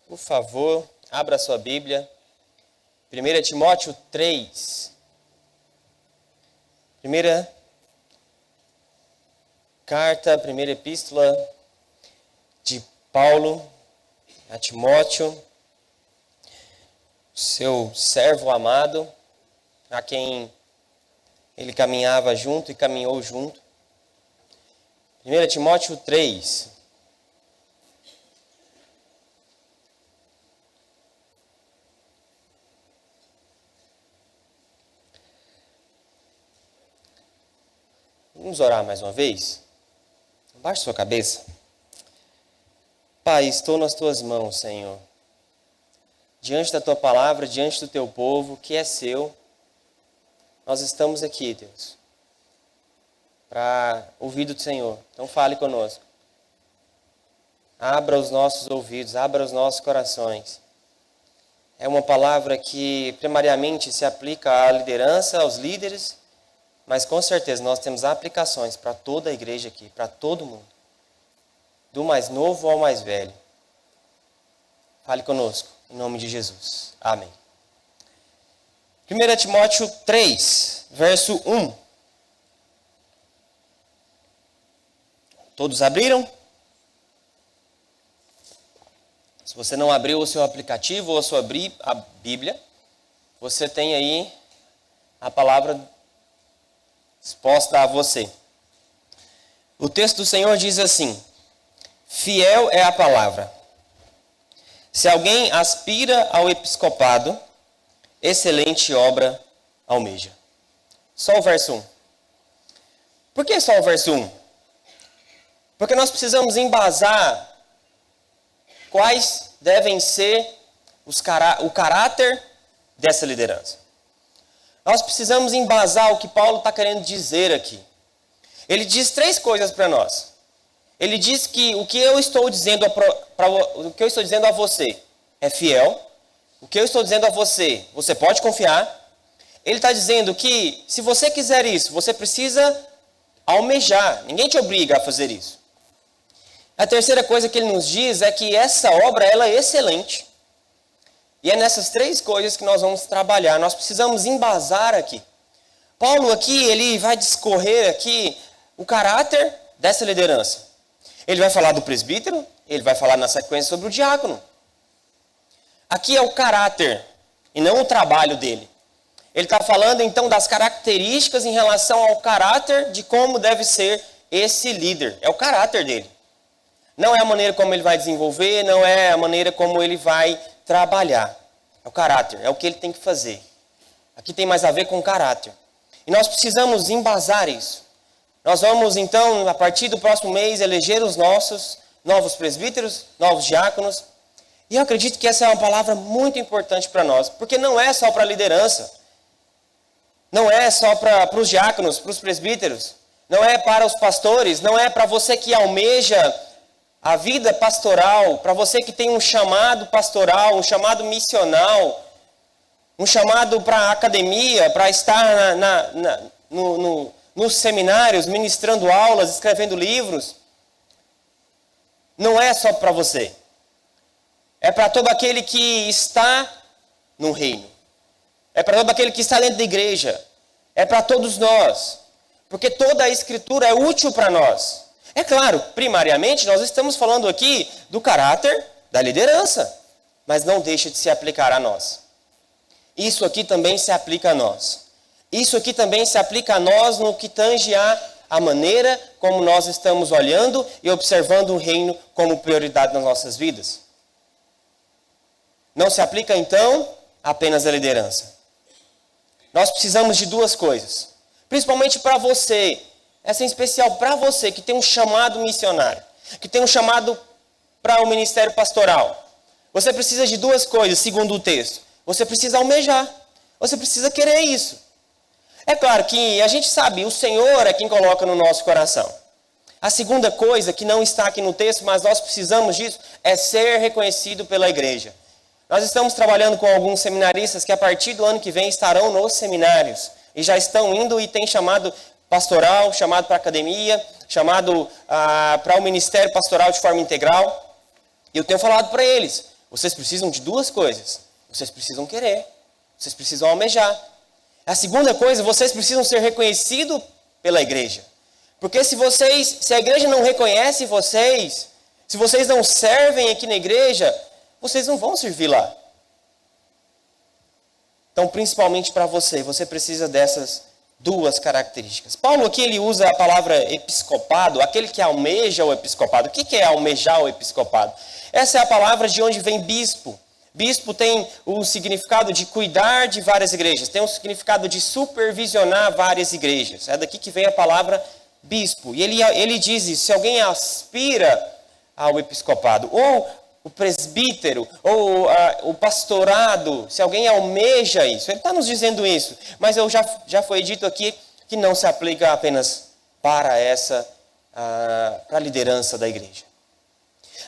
Por favor, abra sua Bíblia. 1 Timóteo 3. Primeira carta, primeira epístola de Paulo a Timóteo, seu servo amado, a quem ele caminhava junto e caminhou junto. 1 Timóteo 3. Vamos orar mais uma vez? Abaixe sua cabeça. Pai, estou nas tuas mãos, Senhor. Diante da tua palavra, diante do teu povo, que é seu, nós estamos aqui, Deus, para ouvir do Senhor. Então fale conosco. Abra os nossos ouvidos, abra os nossos corações. É uma palavra que primariamente se aplica à liderança, aos líderes, mas com certeza nós temos aplicações para toda a igreja aqui, para todo mundo. Do mais novo ao mais velho. Fale conosco, em nome de Jesus. Amém. 1 Timóteo 3, verso 1. Todos abriram? Se você não abriu o seu aplicativo ou a sua Bíblia, você tem aí a palavra exposta a você. O texto do Senhor diz assim: fiel é a palavra. Se alguém aspira ao episcopado, excelente obra almeja. Só o verso 1. Por que só o verso 1? Porque nós precisamos embasar quais devem ser o caráter dessa liderança. Nós precisamos embasar o que Paulo está querendo dizer aqui. Ele diz 3 coisas para nós. Ele diz que o que eu estou dizendo a você é fiel. O que eu estou dizendo a você, você pode confiar. Ele está dizendo que se você quiser isso, você precisa almejar. Ninguém te obriga a fazer isso. A terceira coisa que ele nos diz é que essa obra ela é excelente. E é nessas 3 coisas que nós vamos trabalhar. Nós precisamos embasar aqui. Paulo aqui, ele vai discorrer aqui o caráter dessa liderança. Ele vai falar do presbítero, ele vai falar na sequência sobre o diácono. Aqui é o caráter e não o trabalho dele. Ele está falando então das características em relação ao caráter de como deve ser esse líder. É o caráter dele. Não é a maneira como ele vai desenvolver, não é a maneira como ele vai trabalhar. É o caráter, é o que ele tem que fazer. Aqui tem mais a ver com o caráter. E nós precisamos embasar isso. Nós vamos então, a partir do próximo mês, eleger os nossos novos presbíteros, novos diáconos. E eu acredito que essa é uma palavra muito importante para nós, porque não é só para a liderança. Não é só para os diáconos, para os presbíteros. Não é para os pastores, não é para você que almeja a vida pastoral, para você que tem um chamado pastoral, um chamado missional, um chamado para a academia, para estar nos seminários, ministrando aulas, escrevendo livros. Não é só para você. É para todo aquele que está no reino. É para todo aquele que está dentro da igreja. É para todos nós. Porque toda a Escritura é útil para nós. É claro, primariamente, nós estamos falando aqui do caráter da liderança, mas não deixa de se aplicar a nós. Isso aqui também se aplica a nós. Isso aqui também se aplica a nós no que tange a maneira como nós estamos olhando e observando o reino como prioridade nas nossas vidas. Não se aplica, então, apenas à liderança. Nós precisamos de 2 coisas, principalmente para você. Essa é em especial para você que tem um chamado missionário, que tem um chamado para o ministério pastoral. Você precisa de 2 coisas, segundo o texto. Você precisa almejar, você precisa querer isso. É claro que a gente sabe, o Senhor é quem coloca no nosso coração. A segunda coisa, que não está aqui no texto, mas nós precisamos disso, é ser reconhecido pela igreja. Nós estamos trabalhando com alguns seminaristas que a partir do ano que vem estarão nos seminários. E já estão indo e têm chamado pastoral, chamado para a academia, chamado para o ministério pastoral de forma integral. E eu tenho falado para eles, Vocês precisam de duas coisas. Vocês precisam querer. Vocês precisam almejar. A segunda coisa, vocês precisam ser reconhecidos pela igreja. Porque se a igreja não reconhece vocês, se vocês não servem aqui na igreja, vocês não vão servir lá. Então, principalmente para você precisa dessas duas características. Paulo aqui ele usa a palavra episcopado, aquele que almeja o episcopado. O que é almejar o episcopado? Essa é a palavra de onde vem bispo. Bispo tem o significado de cuidar de várias igrejas, tem o significado de supervisionar várias igrejas. É daqui que vem a palavra bispo. E ele diz isso, se alguém aspira ao episcopado, ou o presbítero, ou o pastorado, se alguém almeja isso, ele está nos dizendo isso. Mas já foi dito aqui que não se aplica apenas para para a liderança da igreja.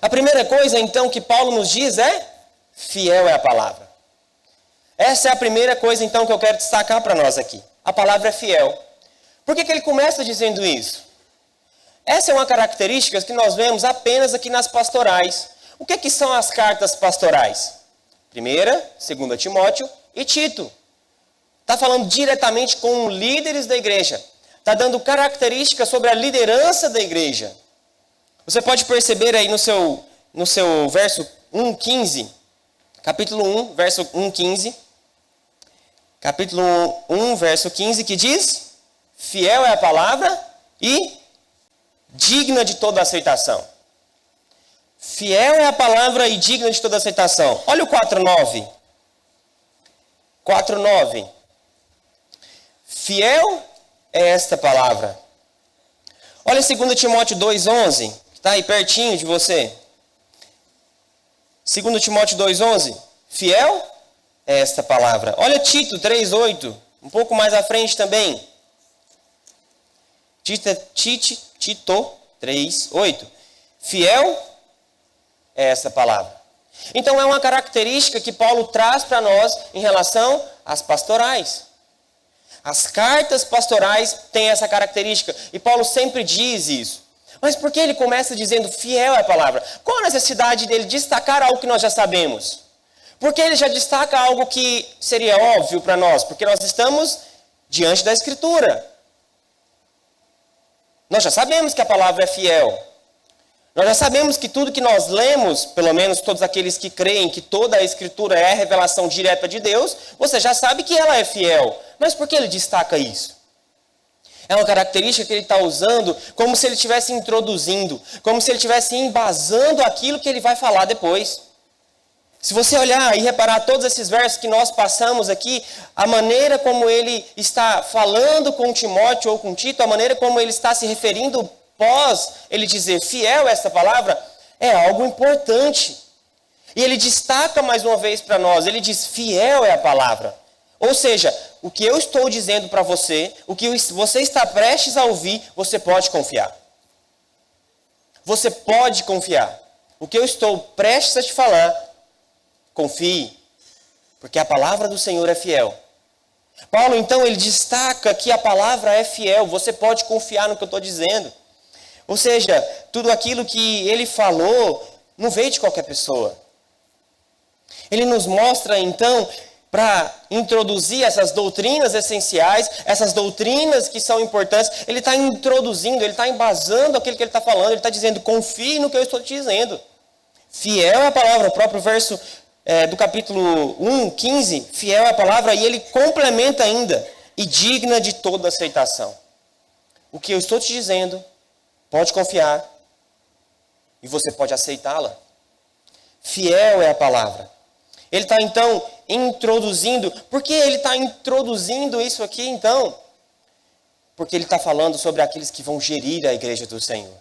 A primeira coisa, então, que Paulo nos diz é, fiel é a palavra. Essa é a primeira coisa, então, que eu quero destacar para nós aqui. A palavra é fiel. Por que ele começa dizendo isso? Essa é uma característica que nós vemos apenas aqui nas pastorais. O que são as cartas pastorais? 1ª, 2ª Timóteo e Tito. Está falando diretamente com líderes da igreja. Está dando características sobre a liderança da igreja. Você pode perceber aí no seu verso 1:15, capítulo 1, verso 1:15. Capítulo 1, verso 15, que diz: fiel é a palavra e digna de toda aceitação. Fiel é a palavra e digna de toda aceitação. Olha o 4:9. 4:9. Fiel é esta palavra. Olha 2 Timóteo 2:11, que está aí pertinho de você. 2 Timóteo 2:11. Fiel é esta palavra. Olha Tito 3:8, um pouco mais à frente também. Tito 3:8. Fiel é essa palavra. Então é uma característica que Paulo traz para nós em relação às pastorais. As cartas pastorais têm essa característica e Paulo sempre diz isso. Mas por que ele começa dizendo fiel é a palavra? Qual a necessidade dele destacar algo que nós já sabemos? Porque ele já destaca algo que seria óbvio para nós, porque nós estamos diante da Escritura. Nós já sabemos que a palavra é fiel. Nós já sabemos que tudo que nós lemos, pelo menos todos aqueles que creem que toda a Escritura é a revelação direta de Deus, você já sabe que ela é fiel. Mas por que ele destaca isso? É uma característica que ele está usando como se ele estivesse introduzindo, como se ele estivesse embasando aquilo que ele vai falar depois. Se você olhar e reparar todos esses versos que nós passamos aqui, a maneira como ele está falando com Timóteo ou com Tito, a maneira como ele está se referindo após ele dizer fiel a essa palavra, é algo importante. E ele destaca mais uma vez para nós, ele diz fiel é a palavra. Ou seja, o que eu estou dizendo para você, o que você está prestes a ouvir, você pode confiar. Você pode confiar. O que eu estou prestes a te falar, confie, porque a palavra do Senhor é fiel. Paulo, então, ele destaca que a palavra é fiel, você pode confiar no que eu estou dizendo. Ou seja, tudo aquilo que ele falou não veio de qualquer pessoa. Ele nos mostra, então, para introduzir essas doutrinas essenciais, essas doutrinas que são importantes, ele está introduzindo, ele está embasando aquilo que ele está falando, ele está dizendo, confie no que eu estou te dizendo. Fiel é a palavra, o próprio verso do capítulo 1:15, fiel é a palavra, e ele complementa ainda, e digna de toda aceitação. O que eu estou te dizendo, pode confiar, e você pode aceitá-la. Fiel é a palavra. Ele está, então, introduzindo. Por que ele está introduzindo isso aqui, então? Porque ele está falando sobre aqueles que vão gerir a igreja do Senhor.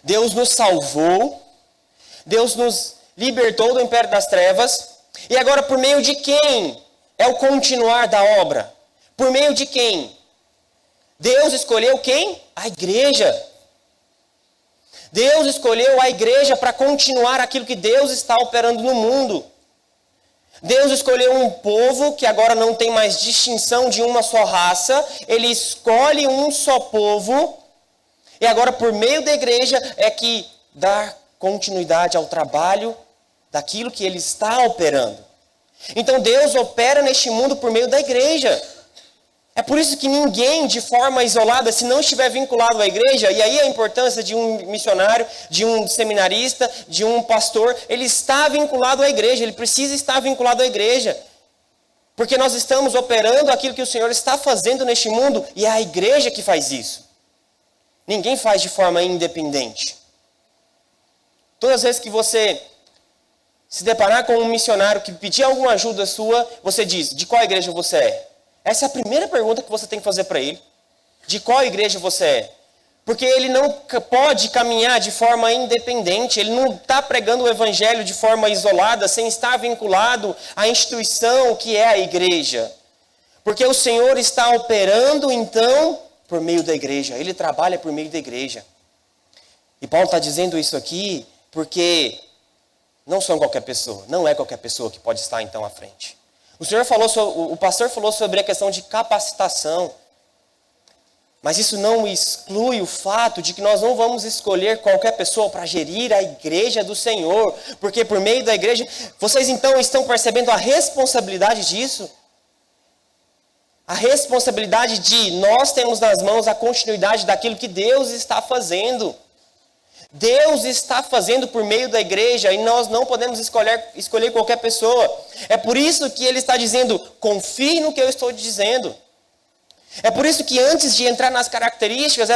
Deus nos salvou. Deus nos libertou do império das trevas. E agora, por meio de quem é o continuar da obra? Por meio de quem? Deus escolheu quem? A igreja. Deus escolheu a igreja para continuar aquilo que Deus está operando no mundo. Deus escolheu um povo que agora não tem mais distinção de uma só raça. Ele escolhe um só povo. E agora, por meio da igreja, é que dá continuidade ao trabalho daquilo que ele está operando. Então Deus opera neste mundo por meio da igreja. É por isso que ninguém, de forma isolada, se não estiver vinculado à igreja, e aí a importância de um missionário, de um seminarista, de um pastor, ele está vinculado à igreja, ele precisa estar vinculado à igreja. Porque nós estamos operando aquilo que o Senhor está fazendo neste mundo, e é a igreja que faz isso. Ninguém faz de forma independente. Todas as vezes que você se deparar com um missionário que pedir alguma ajuda sua, você diz, de qual igreja você é? Essa é a primeira pergunta que você tem que fazer para ele. De qual igreja você é? Porque ele não pode caminhar de forma independente, ele não está pregando o evangelho de forma isolada, sem estar vinculado à instituição que é a igreja. Porque o Senhor está operando, então, por meio da igreja. Ele trabalha por meio da igreja. E Paulo está dizendo isso aqui porque não são qualquer pessoa, não é qualquer pessoa que pode estar, então, à frente. O pastor falou sobre a questão de capacitação. Mas isso não exclui o fato de que nós não vamos escolher qualquer pessoa para gerir a igreja do Senhor. Porque por meio da igreja, vocês então estão percebendo a responsabilidade disso? A responsabilidade de nós termos nas mãos a continuidade daquilo que Deus está fazendo. Deus está fazendo por meio da igreja e nós não podemos escolher qualquer pessoa. É por isso que ele está dizendo, confie no que eu estou dizendo. É por isso que antes de entrar nas características,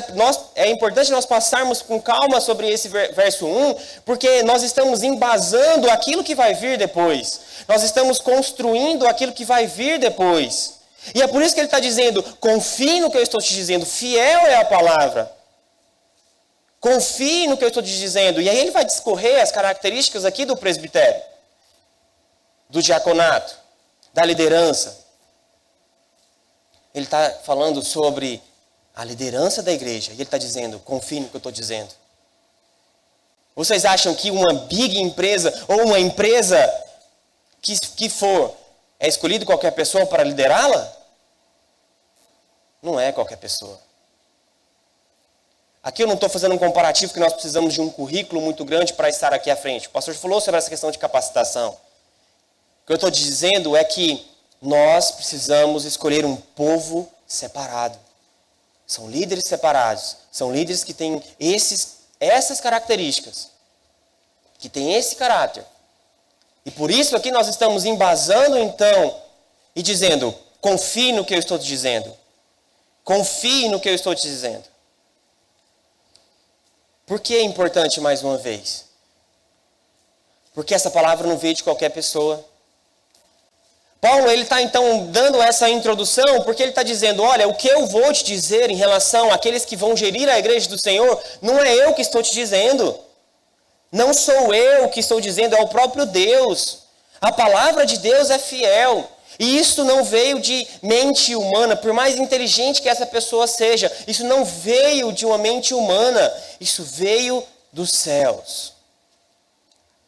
é importante nós passarmos com calma sobre esse verso 1, porque nós estamos embasando aquilo que vai vir depois. Nós estamos construindo aquilo que vai vir depois. E é por isso que ele está dizendo, confie no que eu estou te dizendo, fiel é a palavra. Confie no que eu estou te dizendo. E aí ele vai discorrer as características aqui do presbitério, do diaconato, da liderança. Ele está falando sobre a liderança da igreja. E ele está dizendo, confie no que eu estou dizendo. Vocês acham que uma big empresa ou uma empresa que for, é escolhido qualquer pessoa para liderá-la? Não é qualquer pessoa. Aqui eu não estou fazendo um comparativo que nós precisamos de um currículo muito grande para estar aqui à frente. O pastor falou sobre essa questão de capacitação. O que eu estou dizendo é que nós precisamos escolher um povo separado. São líderes separados. São líderes que têm essas características. Que têm esse caráter. E por isso aqui nós estamos embasando então e dizendo, confie no que eu estou te dizendo. Confie no que eu estou te dizendo. Por que é importante mais uma vez? Porque essa palavra não veio de qualquer pessoa. Paulo, ele está então dando essa introdução, porque ele está dizendo, olha, o que eu vou te dizer em relação àqueles que vão gerir a igreja do Senhor, não é eu que estou te dizendo. Não sou eu que estou dizendo, é o próprio Deus. A palavra de Deus é fiel. E isso não veio de mente humana, por mais inteligente que essa pessoa seja. Isso não veio de uma mente humana. Isso veio dos céus.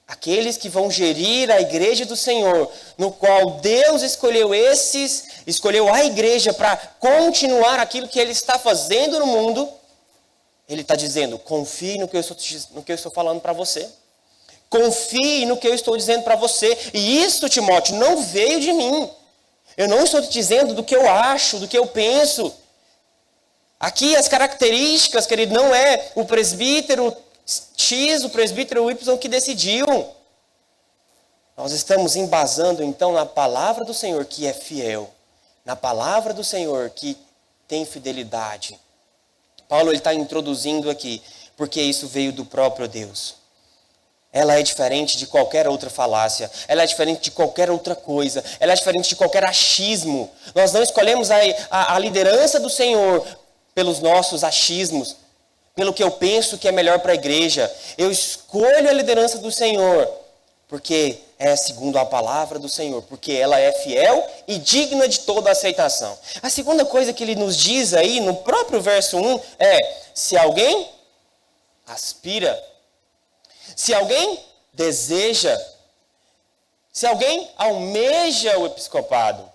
Aqueles que vão gerir a igreja do Senhor, no qual Deus escolheu a igreja para continuar aquilo que Ele está fazendo no mundo. Ele está dizendo, confie no que eu estou falando para você. Confie no que eu estou dizendo para você. E isso, Timóteo, não veio de mim. Eu não estou te dizendo do que eu acho, do que eu penso. Aqui as características, querido, não é o presbítero X, o presbítero Y que decidiu. Nós estamos embasando então na palavra do Senhor que é fiel. Na palavra do Senhor que tem fidelidade. Paulo está introduzindo aqui, porque isso veio do próprio Deus. Ela é diferente de qualquer outra falácia. Ela é diferente de qualquer outra coisa. Ela é diferente de qualquer achismo. Nós não escolhemos a liderança do Senhor pelos nossos achismos, pelo que eu penso que é melhor para a igreja. Eu escolho a liderança do Senhor porque é segundo a palavra do Senhor, porque ela é fiel e digna de toda aceitação. A segunda coisa que ele nos diz aí no próprio verso 1 é: se alguém aspira, se alguém deseja, se alguém almeja o episcopado.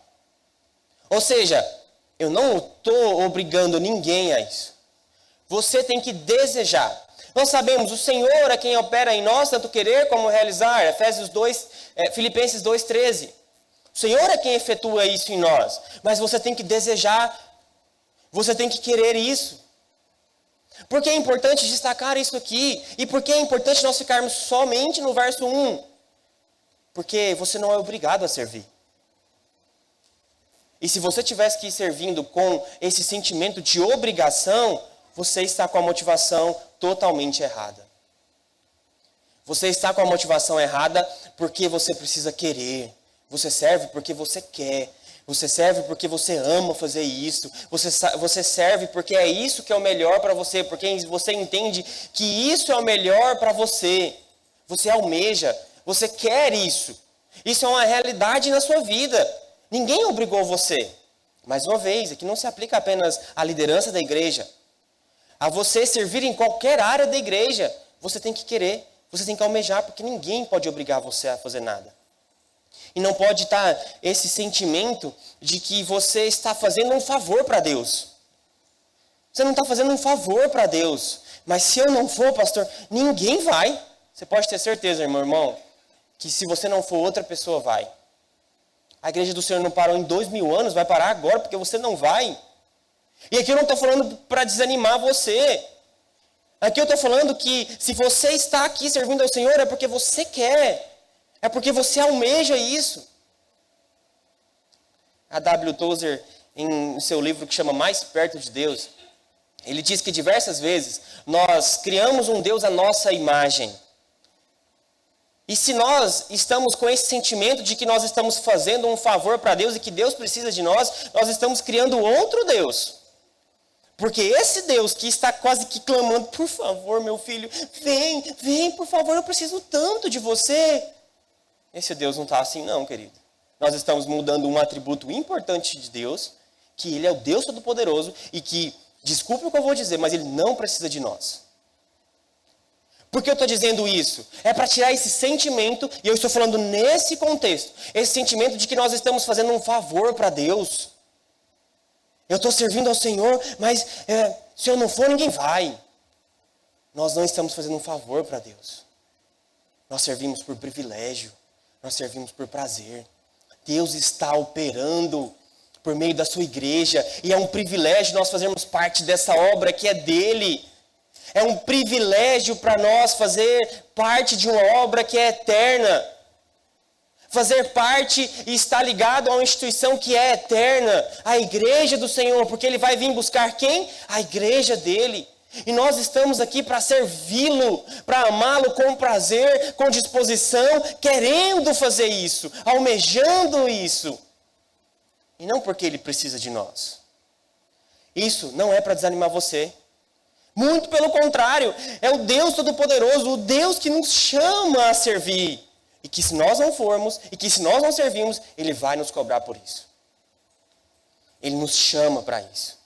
Ou seja, eu não estou obrigando ninguém a isso. Você tem que desejar. Nós sabemos, o Senhor é quem opera em nós, tanto querer como realizar. Filipenses 2,13. O Senhor é quem efetua isso em nós. Mas você tem que desejar, você tem que querer isso. Por que é importante destacar isso aqui? E por que é importante nós ficarmos somente no verso 1? Porque você não é obrigado a servir. E se você tivesse que ir servindo com esse sentimento de obrigação, você está com a motivação totalmente errada. Você está com a motivação errada porque você precisa querer. Você serve porque você quer. Você serve porque você ama fazer isso. Você serve porque é isso que é o melhor para você. Porque você entende que isso é o melhor para você. Você almeja. Você quer isso. Isso é uma realidade na sua vida. Ninguém obrigou você. Mais uma vez, aqui não se aplica apenas à liderança da igreja. A você servir em qualquer área da igreja, você tem que querer, você tem que almejar, porque ninguém pode obrigar você a fazer nada. E não pode estar esse sentimento de que você está fazendo um favor para Deus. Você não está fazendo um favor para Deus. Mas se eu não for, pastor, ninguém vai. Você pode ter certeza, meu irmão, que se você não for, outra pessoa vai. A igreja do Senhor não parou em 2000 anos, vai parar agora porque você não vai. E aqui eu não estou falando para desanimar você. Aqui eu estou falando que se você está aqui servindo ao Senhor é porque você quer. É porque você almeja isso. A W. Tozer, em seu livro que chama Mais Perto de Deus, ele diz que diversas vezes nós criamos um Deus à nossa imagem. E se nós estamos com esse sentimento de que nós estamos fazendo um favor para Deus e que Deus precisa de nós, nós estamos criando outro Deus. Porque esse Deus que está quase que clamando, por favor, meu filho, vem, por favor, eu preciso tanto de você. Esse Deus não está assim não, querido. Nós estamos mudando um atributo importante de Deus, que Ele é o Deus Todo-Poderoso e que, desculpe o que eu vou dizer, mas Ele não precisa de nós. Por que eu estou dizendo isso? É para tirar esse sentimento, e eu estou falando nesse contexto, esse sentimento de que nós estamos fazendo um favor para Deus. Eu estou servindo ao Senhor, mas se eu não for, ninguém vai. Nós não estamos fazendo um favor para Deus. Nós servimos por privilégio, nós servimos por prazer. Deus está operando por meio da sua igreja, e é um privilégio nós fazermos parte dessa obra que é dele. É um privilégio para nós fazer parte de uma obra que é eterna. Fazer parte e estar ligado a uma instituição que é eterna. A igreja do Senhor, porque Ele vai vir buscar quem? A igreja dele. E nós estamos aqui para servi-lo, para amá-lo com prazer, com disposição, querendo fazer isso, almejando isso. E não porque Ele precisa de nós. Isso não é para desanimar você. Muito pelo contrário, é o Deus Todo-Poderoso, o Deus que nos chama a servir. E que se nós não formos, e que se nós não servimos, Ele vai nos cobrar por isso. Ele nos chama para isso.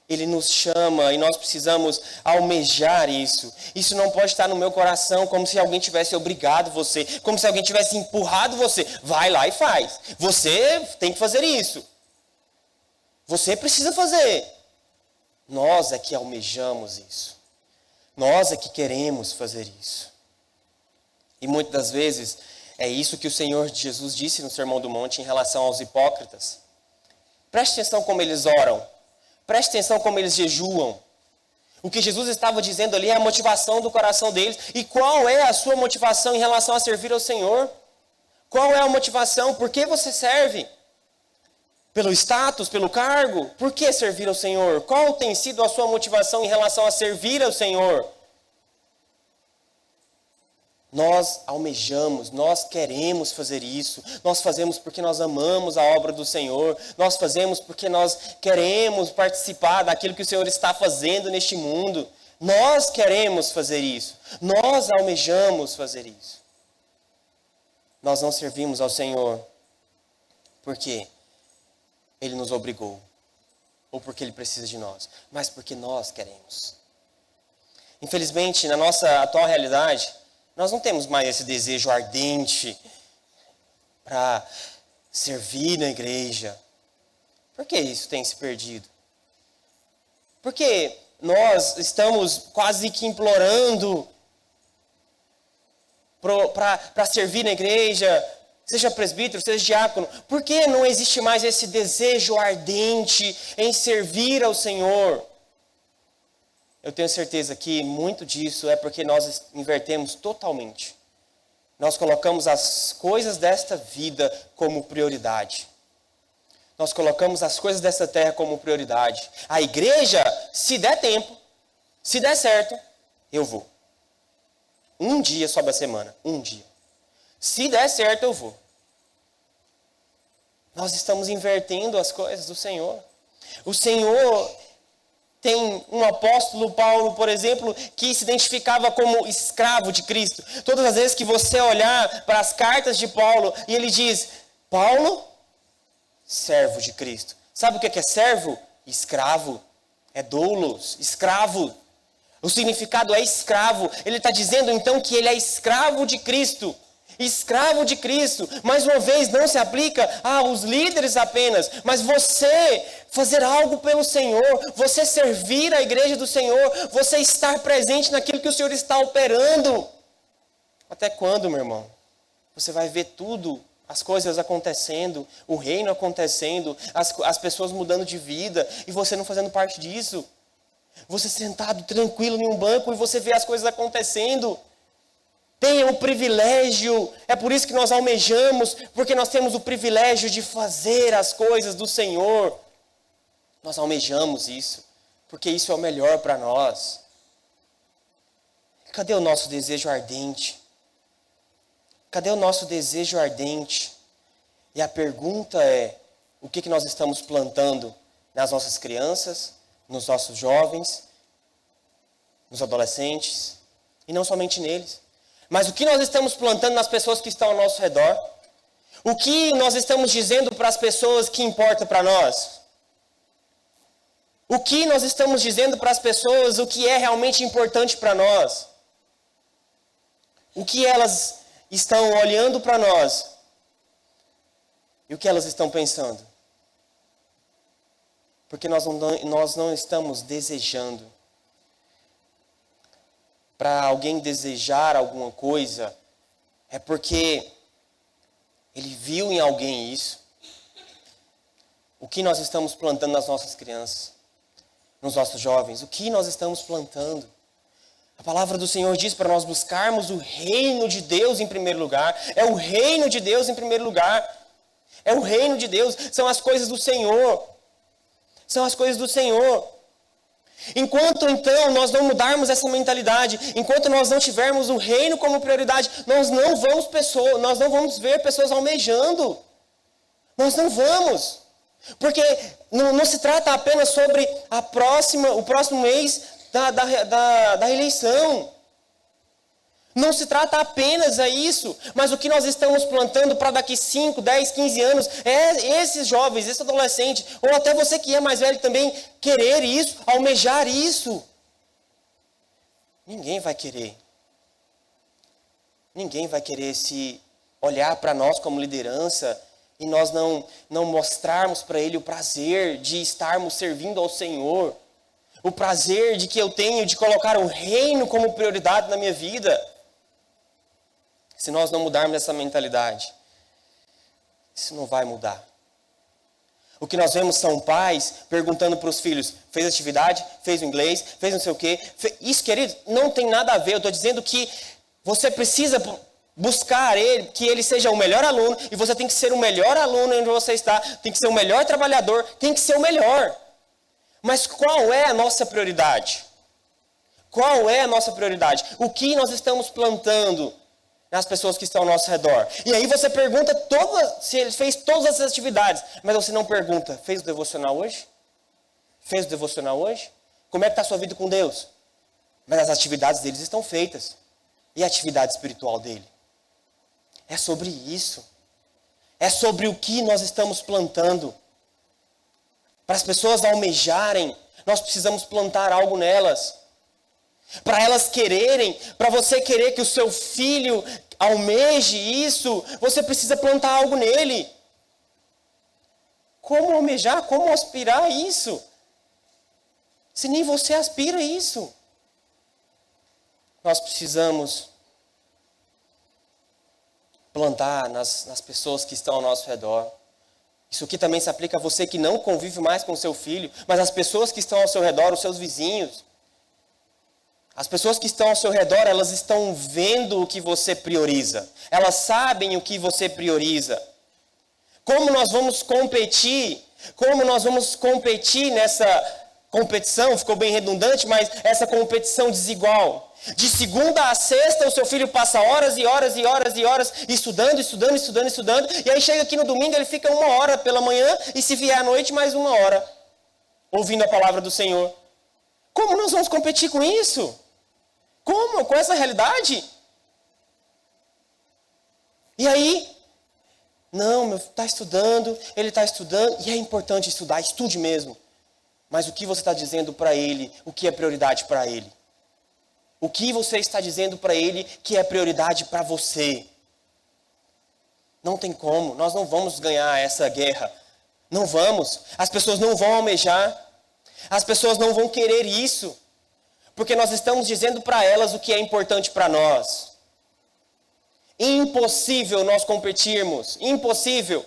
Ele nos chama e nós precisamos almejar isso. Isso não pode estar no meu coração como se alguém tivesse obrigado você, como se alguém tivesse empurrado você. Vai lá e faz. Você tem que fazer isso. Você precisa fazer. Nós é que almejamos isso. Nós é que queremos fazer isso. E muitas das vezes é isso que o Senhor Jesus disse no Sermão do Monte em relação aos hipócritas. Preste atenção como eles oram. Preste atenção como eles jejuam. O que Jesus estava dizendo ali é a motivação do coração deles. E qual é a sua motivação em relação a servir ao Senhor? Qual é a motivação? Por que você serve? Pelo status, pelo cargo? Por que servir ao Senhor? Qual tem sido a sua motivação em relação a servir ao Senhor? Nós almejamos, nós queremos fazer isso. Nós fazemos porque nós amamos a obra do Senhor. Nós fazemos porque nós queremos participar daquilo que o Senhor está fazendo neste mundo. Nós queremos fazer isso. Nós almejamos fazer isso. Nós não servimos ao Senhor porque Ele nos obrigou, ou porque Ele precisa de nós, mas porque nós queremos. Infelizmente, na nossa atual realidade, nós não temos mais esse desejo ardente para servir na igreja. Por que isso tem se perdido? Porque nós estamos quase que implorando para servir na igreja, seja presbítero, seja diácono, por que não existe mais esse desejo ardente em servir ao Senhor? Eu tenho certeza que muito disso é porque nós invertemos totalmente. Nós colocamos as coisas desta vida como prioridade. Nós colocamos as coisas dessa terra como prioridade. A igreja, se der tempo, se der certo, eu vou. Um dia sobre a semana, um dia. Se der certo, eu vou. Nós estamos invertendo as coisas do Senhor. O Senhor tem um apóstolo, Paulo, por exemplo, que se identificava como escravo de Cristo. Todas as vezes que você olhar para as cartas de Paulo, e ele diz, Paulo, servo de Cristo. Sabe o que é servo? Escravo. É doulos, escravo. O significado é escravo. Ele está dizendo então que ele é escravo de Cristo. Escravo de Cristo. Mais uma vez, não se aplica aos líderes apenas, mas você fazer algo pelo Senhor, você servir a igreja do Senhor, você estar presente naquilo que o Senhor está operando. Até quando, meu irmão? Você vai ver tudo, as coisas acontecendo, o reino acontecendo, as pessoas mudando de vida, e você não fazendo parte disso. Você sentado tranquilo em um banco e você vê as coisas acontecendo. Tenha o privilégio, é por isso que nós almejamos, porque nós temos o privilégio de fazer as coisas do Senhor. Nós almejamos isso, porque isso é o melhor para nós. Cadê o nosso desejo ardente? Cadê o nosso desejo ardente? E a pergunta é, o que nós estamos plantando nas nossas crianças, nos nossos jovens, nos adolescentes, e não somente neles. Mas o que nós estamos plantando nas pessoas que estão ao nosso redor? O que nós estamos dizendo para as pessoas que importam para nós? O que nós estamos dizendo para as pessoas o que é realmente importante para nós? O que elas estão olhando para nós? E o que elas estão pensando? Porque nós não estamos desejando. Para alguém desejar alguma coisa, é porque ele viu em alguém isso. O que nós estamos plantando nas nossas crianças, nos nossos jovens? O que nós estamos plantando? A palavra do Senhor diz para nós buscarmos o reino de Deus em primeiro lugar. É o reino de Deus em primeiro lugar. É o reino de Deus. São as coisas do Senhor. São as coisas do Senhor. Enquanto então nós não mudarmos essa mentalidade, enquanto nós não tivermos o reino como prioridade, nós não vamos ver pessoas almejando. Nós não vamos. Porque não se trata apenas sobre o próximo mês da eleição. Não se trata apenas a isso, mas o que nós estamos plantando para daqui 5, 10, 15 anos, é esses jovens, esse adolescente, ou até você que é mais velho também, querer isso, almejar isso. Ninguém vai querer. Ninguém vai querer se olhar para nós como liderança e nós não mostrarmos para ele o prazer de estarmos servindo ao Senhor. O prazer de que eu tenho de colocar o reino como prioridade na minha vida. Se nós não mudarmos essa mentalidade, isso não vai mudar. O que nós vemos são pais perguntando para os filhos, fez atividade, fez o inglês, fez não sei o quê. Isso, querido, não tem nada a ver. Eu estou dizendo que você precisa buscar que ele seja o melhor aluno, e você tem que ser o melhor aluno onde você está, tem que ser o melhor trabalhador, tem que ser o melhor. Mas qual é a nossa prioridade? Qual é a nossa prioridade? O que nós estamos plantando nas pessoas que estão ao nosso redor? E aí você pergunta se ele fez todas essas atividades, mas você não pergunta, fez o devocional hoje? Fez o devocional hoje? Como é que está a sua vida com Deus? Mas as atividades deles estão feitas. E a atividade espiritual dele? É sobre isso. É sobre o que nós estamos plantando. Para as pessoas almejarem, nós precisamos plantar algo nelas. Para elas quererem, para você querer que o seu filho almeje isso, você precisa plantar algo nele. Como almejar? Como aspirar isso? Se nem você aspira a isso. Nós precisamos plantar nas pessoas que estão ao nosso redor. Isso aqui também se aplica a você que não convive mais com seu filho, mas as pessoas que estão ao seu redor, os seus vizinhos. As pessoas que estão ao seu redor, elas estão vendo o que você prioriza. Elas sabem o que você prioriza. Como nós vamos competir? Como nós vamos competir nessa competição? Ficou bem redundante, mas essa competição desigual. De segunda a sexta, o seu filho passa horas e horas e horas e horas estudando. E aí chega aqui no domingo, ele fica 1 hora pela manhã e se vier à noite, mais 1 hora. Ouvindo a palavra do Senhor. Como nós vamos competir com isso? Como? Com essa realidade? E aí? Não, meu filho está estudando, ele está estudando. E é importante estudar, estude mesmo. Mas o que você está dizendo para ele? O que é prioridade para ele? O que você está dizendo para ele que é prioridade para você? Não tem como, nós não vamos ganhar essa guerra. Não vamos. As pessoas não vão almejar. As pessoas não vão querer isso. Porque nós estamos dizendo para elas o que é importante para nós. Impossível nós competirmos. Impossível.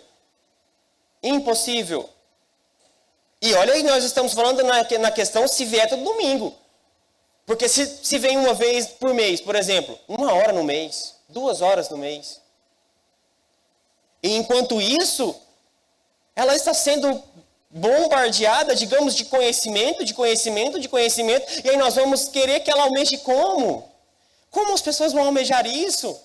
Impossível. E olha aí, nós estamos falando na questão se vier todo domingo. Porque se vem uma vez por mês, por exemplo, 1 hora no mês, 2 horas no mês. E enquanto isso, ela está sendo bombardeada, digamos, de conhecimento. E aí nós vamos querer que ela almeje como? Como as pessoas vão almejar isso?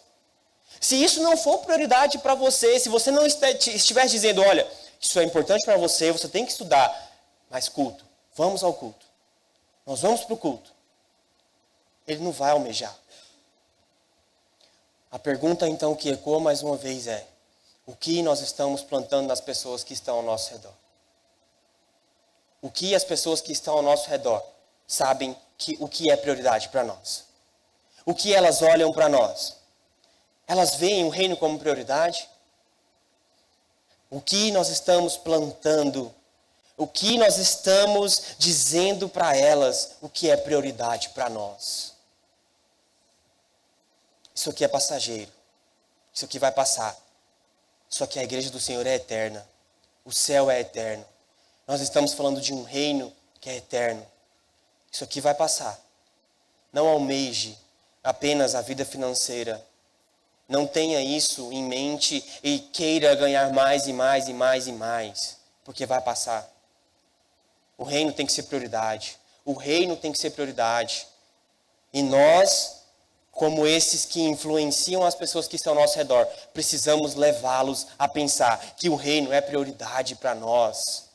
Se isso não for prioridade para você, se você não estiver dizendo, olha, isso é importante para você, você tem que estudar, mas culto, vamos ao culto. Nós vamos para o culto. Ele não vai almejar. A pergunta então que ecoa mais uma vez é, o que nós estamos plantando nas pessoas que estão ao nosso redor? O que as pessoas que estão ao nosso redor sabem o que é prioridade para nós? O que elas olham para nós? Elas veem o reino como prioridade? O que nós estamos plantando? O que nós estamos dizendo para elas o que é prioridade para nós? Isso aqui é passageiro. Isso aqui vai passar. Isso aqui, a igreja do Senhor é eterna. O céu é eterno. Nós estamos falando de um reino que é eterno. Isso aqui vai passar. Não almeje apenas a vida financeira. Não tenha isso em mente e queira ganhar mais e mais e mais e mais. Porque vai passar. O reino tem que ser prioridade. O reino tem que ser prioridade. E nós, como esses que influenciam as pessoas que estão ao nosso redor, precisamos levá-los a pensar que o reino é prioridade para nós.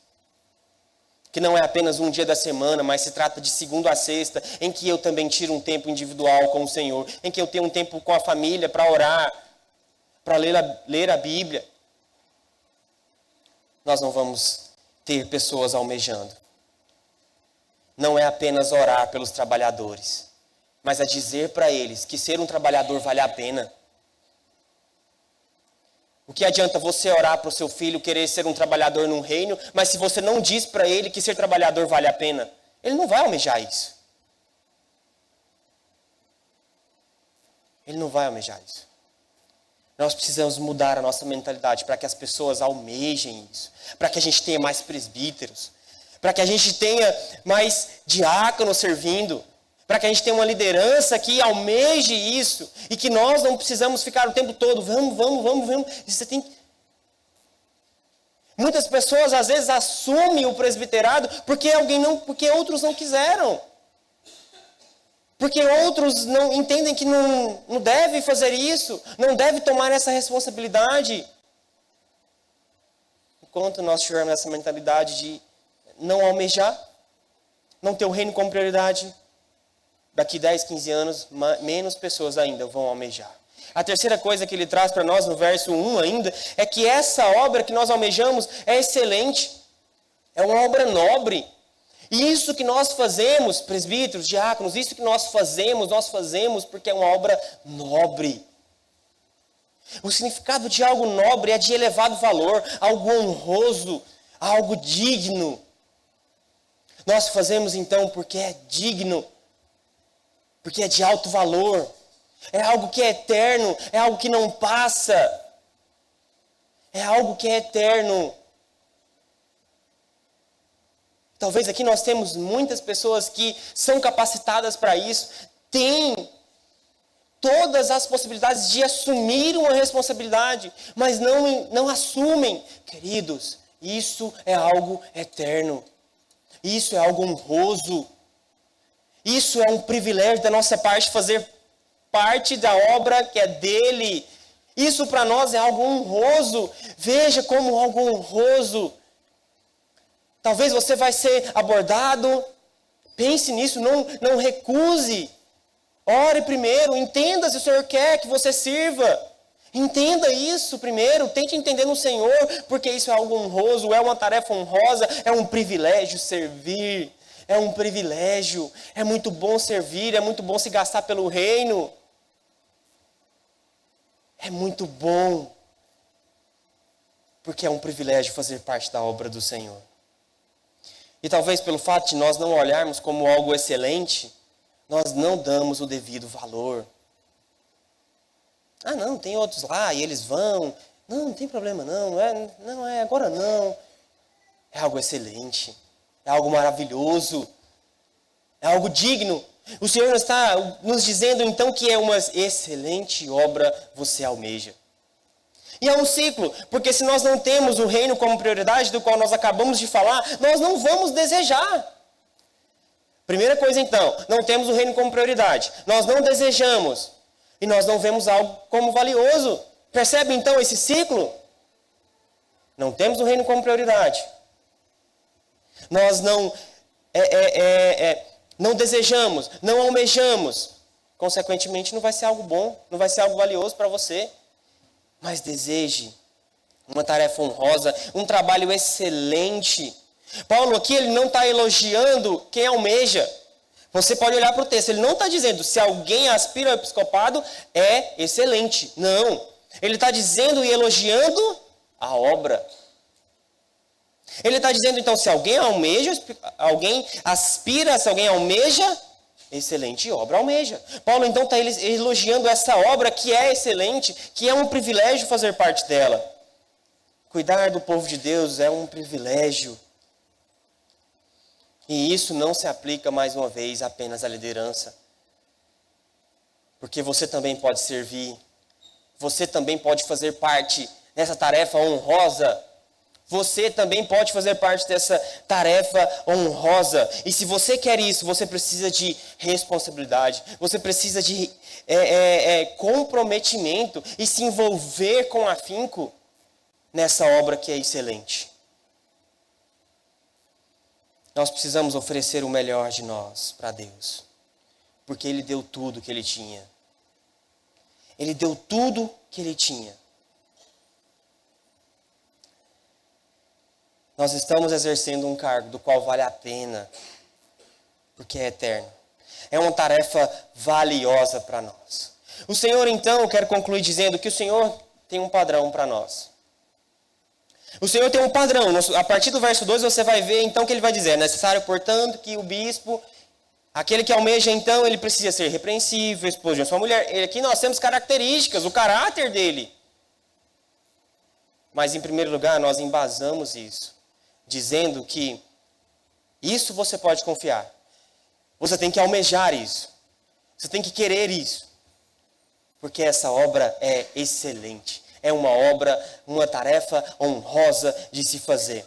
Que não é apenas um dia da semana, mas se trata de segunda a sexta, em que eu também tiro um tempo individual com o Senhor, em que eu tenho um tempo com a família para orar, para ler a Bíblia. Nós não vamos ter pessoas almejando. Não é apenas orar pelos trabalhadores, mas é dizer para eles que ser um trabalhador vale a pena. O que adianta você orar para o seu filho querer ser um trabalhador num reino, mas se você não diz para ele que ser trabalhador vale a pena, ele não vai almejar isso. Ele não vai almejar isso. Nós precisamos mudar a nossa mentalidade para que as pessoas almejem isso, para que a gente tenha mais presbíteros, para que a gente tenha mais diáconos servindo, para que a gente tenha uma liderança que almeje isso e que nós não precisamos ficar o tempo todo, vamos. Você tem... Muitas pessoas às vezes assumem o presbiterado porque outros não quiseram. Porque outros não entendem que não deve fazer isso, não deve tomar essa responsabilidade. Enquanto nós tivermos essa mentalidade de não almejar, não ter o reino como prioridade, daqui 10, 15 anos, menos pessoas ainda vão almejar. A terceira coisa que ele traz para nós no verso 1 ainda, é que essa obra que nós almejamos é excelente. É uma obra nobre. E isso que nós fazemos, presbíteros, diáconos, isso que nós fazemos porque é uma obra nobre. O significado de algo nobre é de elevado valor, algo honroso, algo digno. Nós fazemos então porque é digno, porque é de alto valor, é algo que é eterno, é algo que não passa, é algo que é eterno. Talvez aqui nós temos muitas pessoas que são capacitadas para isso, têm todas as possibilidades de assumir uma responsabilidade, mas não assumem. Queridos, isso é algo eterno, isso é algo honroso, isso é um privilégio da nossa parte fazer parte da obra que é dele. Isso para nós é algo honroso. Veja como algo honroso. Talvez você vai ser abordado, pense nisso, não recuse. Ore primeiro, entenda se o Senhor quer que você sirva. Entenda isso primeiro, tente entender no Senhor, porque isso é algo honroso, é uma tarefa honrosa, é um privilégio servir. É um privilégio, é muito bom servir, é muito bom se gastar pelo reino. É muito bom, porque é um privilégio fazer parte da obra do Senhor. E talvez pelo fato de nós não olharmos como algo excelente, nós não damos o devido valor. Ah, não, tem outros lá e eles vão. Não tem problema não é agora não. É algo excelente, é algo maravilhoso, é algo digno. O Senhor está nos dizendo então que é uma excelente obra você almeja. E é um ciclo, porque se nós não temos o reino como prioridade, do qual nós acabamos de falar, nós não vamos desejar. Primeira coisa então, não temos o reino como prioridade. Nós não desejamos e nós não vemos algo como valioso. Percebe então esse ciclo? Não temos o reino como prioridade. Nós não desejamos, não almejamos. Consequentemente, não vai ser algo bom, não vai ser algo valioso para você. Mas deseje uma tarefa honrosa, um trabalho excelente. Paulo aqui, ele não está elogiando quem almeja. Você pode olhar para o texto, ele não está dizendo se alguém aspira ao episcopado é excelente. Não. Ele está dizendo e elogiando a obra. Ele está dizendo, então, se alguém almeja, alguém aspira, se alguém almeja, excelente obra almeja. Paulo, então, está elogiando essa obra que é excelente, que é um privilégio fazer parte dela. Cuidar do povo de Deus é um privilégio. E isso não se aplica, mais uma vez, apenas à liderança. Porque você também pode servir. Você também pode fazer parte dessa tarefa honrosa. Você também pode fazer parte dessa tarefa honrosa. E se você quer isso, você precisa de responsabilidade. Você precisa de comprometimento e se envolver com afinco nessa obra que é excelente. Nós precisamos oferecer o melhor de nós para Deus. Porque Ele deu tudo que Ele tinha. Ele deu tudo que Ele tinha. Nós estamos exercendo um cargo do qual vale a pena, porque é eterno. É uma tarefa valiosa para nós. O Senhor, então, eu quero concluir dizendo que o Senhor tem um padrão para nós. O Senhor tem um padrão. A partir do verso 2 você vai ver, então, que Ele vai dizer: é necessário, portanto, que o bispo, aquele que almeja, então, ele precisa ser repreensível, esposo de sua mulher. Aqui nós temos características, o caráter dele. Mas, em primeiro lugar, nós embasamos isso, dizendo que isso você pode confiar. Você tem que almejar isso. Você tem que querer isso. Porque essa obra é excelente. É uma obra, uma tarefa honrosa de se fazer.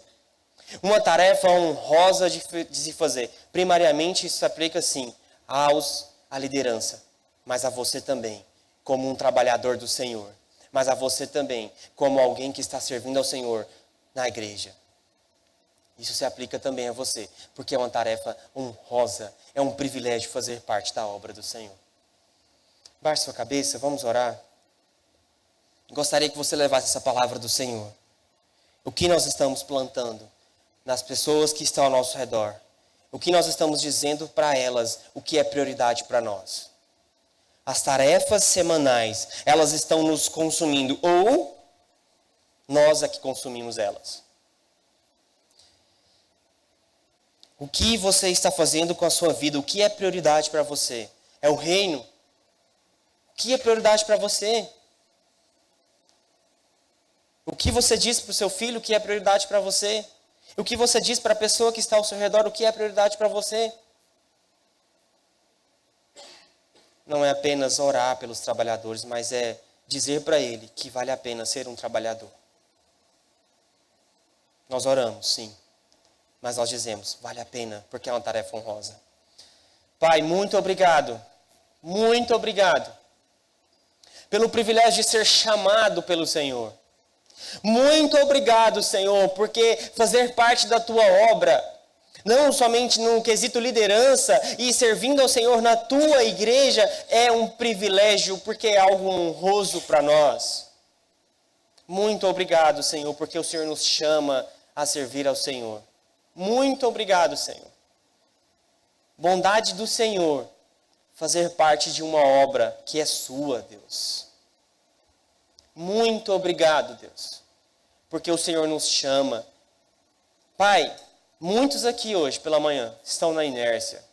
Uma tarefa honrosa de se fazer. Primariamente, isso se aplica, sim, à liderança. Mas a você também, como um trabalhador do Senhor. Mas a você também, como alguém que está servindo ao Senhor na igreja. Isso se aplica também a você, porque é uma tarefa honrosa, é um privilégio fazer parte da obra do Senhor. Baixe sua cabeça, vamos orar. Gostaria que você levasse essa palavra do Senhor. O que nós estamos plantando nas pessoas que estão ao nosso redor. O que nós estamos dizendo para elas, o que é prioridade para nós. As tarefas semanais, elas estão nos consumindo, ou nós é que consumimos elas. O que você está fazendo com a sua vida? O que é prioridade para você? É o reino? O que é prioridade para você? O que você diz para o seu filho que é prioridade para você? O que você diz para a pessoa que está ao seu redor, o que é prioridade para você? Não é apenas orar pelos trabalhadores, mas é dizer para ele que vale a pena ser um trabalhador. Nós oramos, sim, mas nós dizemos, vale a pena, porque é uma tarefa honrosa. Pai, muito obrigado pelo privilégio de ser chamado pelo Senhor. Muito obrigado, Senhor, porque fazer parte da tua obra, não somente no quesito liderança e servindo ao Senhor na tua igreja, é um privilégio, porque é algo honroso para nós. Muito obrigado, Senhor, porque o Senhor nos chama a servir ao Senhor. Muito obrigado, Senhor. Bondade do Senhor, fazer parte de uma obra que é sua, Deus. Muito obrigado, Deus, porque o Senhor nos chama. Pai, muitos aqui hoje pela manhã estão na inércia,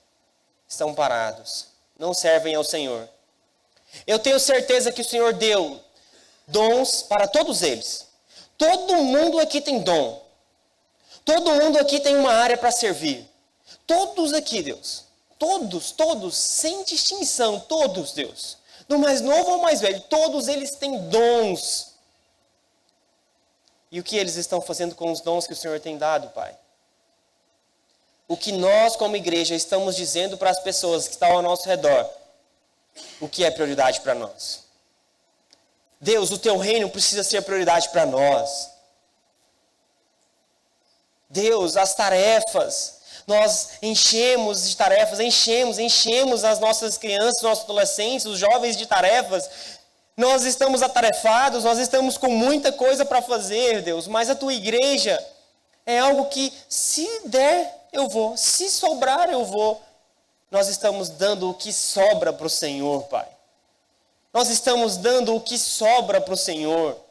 estão parados, não servem ao Senhor. Eu tenho certeza que o Senhor deu dons para todos eles. Todo mundo aqui tem dom. Todo mundo aqui tem uma área para servir. Todos aqui, Deus. Todos, sem distinção, todos, Deus. Do mais novo ao mais velho, todos eles têm dons. E o que eles estão fazendo com os dons que o Senhor tem dado, Pai? O que nós, como igreja, estamos dizendo para as pessoas que estão ao nosso redor, o que é prioridade para nós? Deus, o teu reino precisa ser prioridade para nós. Deus, as tarefas, nós enchemos de tarefas, enchemos as nossas crianças, nossos adolescentes, os jovens de tarefas. Nós estamos atarefados, nós estamos com muita coisa para fazer, Deus, mas a tua igreja é algo que, se der, eu vou, se sobrar, eu vou. Nós estamos dando o que sobra para o Senhor, Pai. Nós estamos dando o que sobra para o Senhor.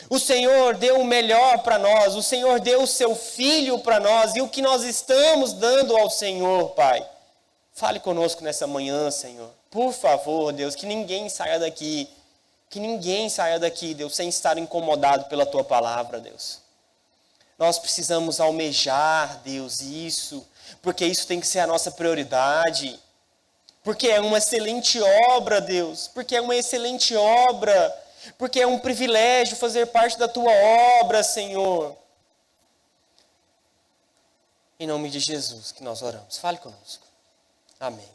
O Senhor deu o melhor para nós, o Senhor deu o seu Filho para nós, e o que nós estamos dando ao Senhor, Pai. Fale conosco nessa manhã, Senhor. Por favor, Deus, que ninguém saia daqui, Deus, sem estar incomodado pela Tua palavra, Deus. Nós precisamos almejar, Deus, isso, porque isso tem que ser a nossa prioridade. Porque é uma excelente obra, Deus, porque é uma excelente obra. Porque é um privilégio fazer parte da tua obra, Senhor. Em nome de Jesus que nós oramos. Fale conosco. Amém.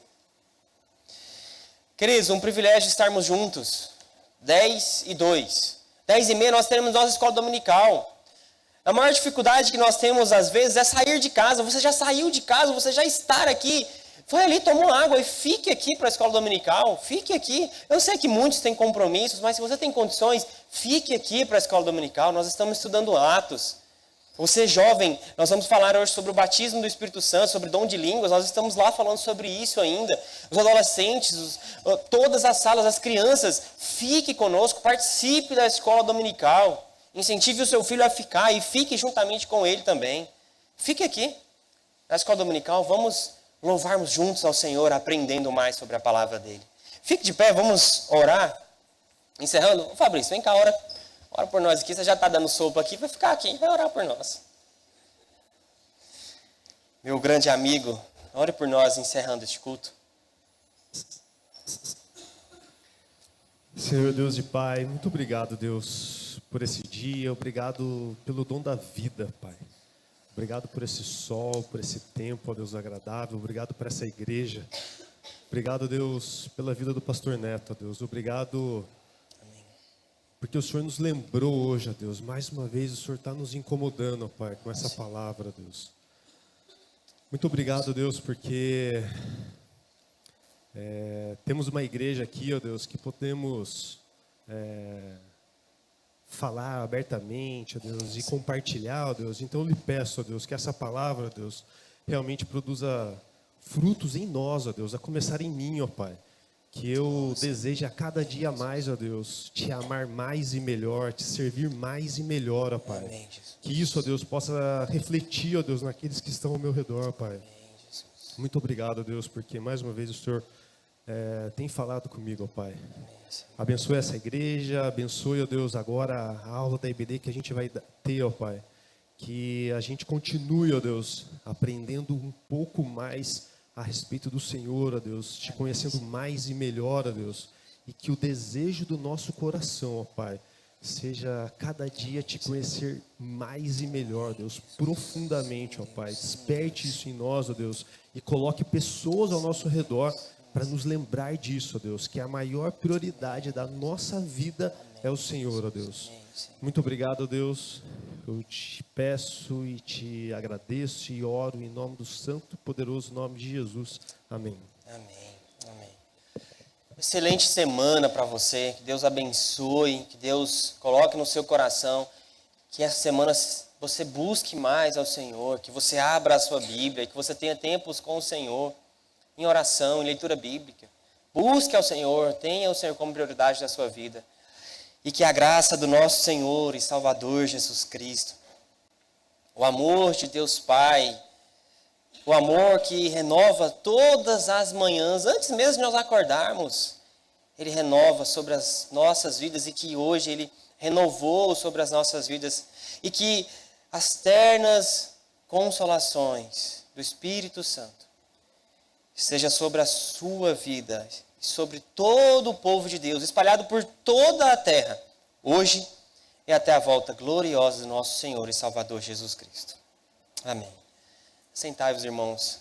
Queridos, um privilégio estarmos juntos. 10h02. 10h30 nós teremos nossa escola dominical. A maior dificuldade que nós temos às vezes é sair de casa. Você já saiu de casa, você já está aqui. Vai ali, toma uma água e fique aqui para a escola dominical. Fique aqui. Eu sei que muitos têm compromissos, mas se você tem condições, fique aqui para a escola dominical. Nós estamos estudando Atos. Você jovem, nós vamos falar hoje sobre o batismo do Espírito Santo, sobre dom de línguas. Nós estamos lá falando sobre isso ainda. Os adolescentes, todas as salas, as crianças, fique conosco, participe da escola dominical. Incentive o seu filho a ficar e fique juntamente com ele também. Fique aqui na escola dominical. Vamos louvarmos juntos ao Senhor, aprendendo mais sobre a palavra dele. Fique de pé, vamos orar. Encerrando. Ô Fabrício, vem cá, ora por nós aqui. Você já está dando sopa aqui, vai ficar aqui, vai orar por nós. Meu grande amigo, ore por nós, encerrando este culto. Senhor Deus e Pai, muito obrigado, Deus, por esse dia. Obrigado pelo dom da vida, Pai. Obrigado por esse sol, por esse tempo, ó Deus agradável. Obrigado por essa igreja. Obrigado, Deus, pela vida do pastor Neto, ó Deus. Obrigado porque o Senhor nos lembrou hoje, ó Deus. Mais uma vez o Senhor está nos incomodando, ó Pai, com essa palavra, ó Deus. Muito obrigado, Deus, porque temos uma igreja aqui, ó Deus, que podemos falar abertamente, ó Deus, e compartilhar, ó Deus. Então eu lhe peço, ó Deus, que essa palavra, ó Deus, realmente produza frutos em nós, ó Deus, a começar em mim, ó Pai. Que eu deseje a cada dia mais, ó Deus, te amar mais e melhor, te servir mais e melhor, ó Pai. Amém, Jesus. Que isso, ó Deus, possa refletir, ó Deus, naqueles que estão ao meu redor, ó Pai. Amém, Jesus. Muito obrigado, ó Deus, porque mais uma vez o Senhor tem falado comigo, ó Pai. Amém, Senhor. Abençoe essa igreja, abençoe, ó Deus, agora a aula da IBD que a gente vai ter, ó Pai. Que a gente continue, ó Deus, aprendendo um pouco mais a respeito do Senhor, ó Deus, te conhecendo mais e melhor, ó Deus, e que o desejo do nosso coração, ó Pai, seja cada dia te conhecer mais e melhor, Deus, profundamente, ó Pai. Desperte isso em nós, ó Deus, e coloque pessoas ao nosso redor para nos lembrar disso, ó Deus, que a maior prioridade da nossa vida é o Senhor, ó Deus. Muito obrigado, ó Deus. Eu te peço e te agradeço e oro em nome do santo e poderoso nome de Jesus. Amém. Amém. Amém. Excelente semana para você. Que Deus abençoe. Que Deus coloque no seu coração. Que essa semana você busque mais ao Senhor. Que você abra a sua Bíblia. Que você tenha tempos com o Senhor. Em oração, em leitura bíblica. Busque ao Senhor. Tenha o Senhor como prioridade da sua vida. E que a graça do nosso Senhor e Salvador Jesus Cristo, o amor de Deus Pai, o amor que renova todas as manhãs, antes mesmo de nós acordarmos, Ele renova sobre as nossas vidas e que hoje Ele renovou sobre as nossas vidas e que as ternas consolações do Espírito Santo seja sobre a sua vida, sobre todo o povo de Deus, espalhado por toda a terra, hoje e até a volta gloriosa do nosso Senhor e Salvador Jesus Cristo. Amém. Sentai-vos, irmãos.